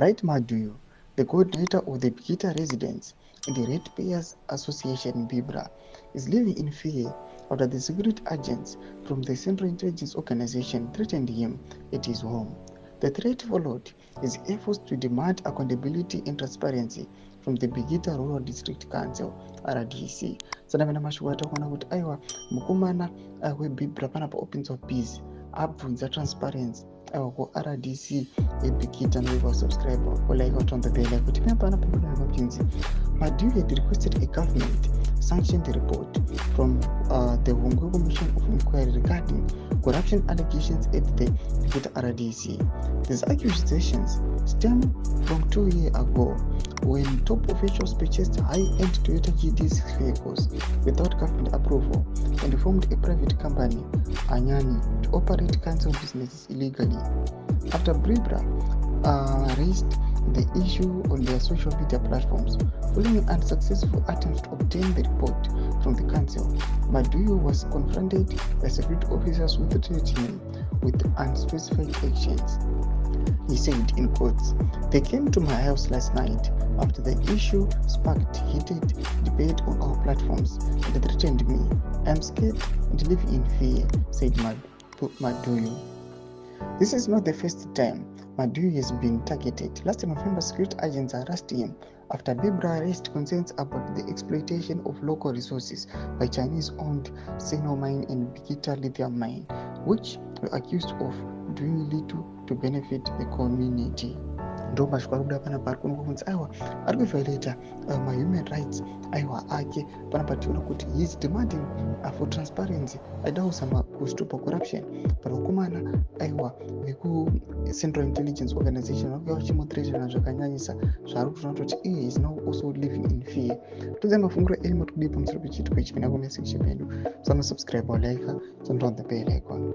Bright Maduyo, the coordinator of the Bikita residents in the Ratepayers Association BIBRA, is living in fear after the secret agents from the Central Intelligence Organization threatened him at his home. The threat followed his efforts to demand accountability and transparency from the Bikita Rural District Council RDC. Sanamena mashwata kuona kuti aiwa mukomana weBIBRA panapa opens of peace abvunza transparency aiwa ku RDC eBikita noiva subscriber like on the bell kuti pana papinzi. Madu had requested a government sanctioned report from the Hombe Commission of Inquiry regarding corruption allegations at the Bikita RDC. These accusations stem from 2 years ago when top officials purchased high-end Toyota GD6 vehicles without government approval and formed a private company, Anyani, to operate council businesses illegally. After BIBRA raised the issue on their social media platforms, following unsuccessful attempts to obtain the report from the council, Maduyo was confronted by security officers who threatened him with unspecified actions. He said in quotes, "They came to my house last night after the issue sparked heated debate on our platforms and threatened me. I'm scared and live in fear," said Maduyo. This is not the first time Maduyo has been targeted. Last November, security agents arrested him after BIBRA raised concerns about the exploitation of local resources by Chinese-owned Sino Mine and Bikita Lithium Mine, which were accused of doing little to benefit the community. Ndo mashwaruda panapa kunzi aiwa ari kuviolate human rights aiwa ake panapa tiona kuti he is demanding for transparency aida kuzama kustopa corruption panokumana aiwa veku Central Intelligence Organization vakanga vachimuthreatena zvakanyanyisa zvari kutoona kuti iye is now also living in fear. Todzai mafunguro enyu mari kudii pamusoro pechitiko ichi kana comment section pedu. Subscribe or like, turn on the bell icon.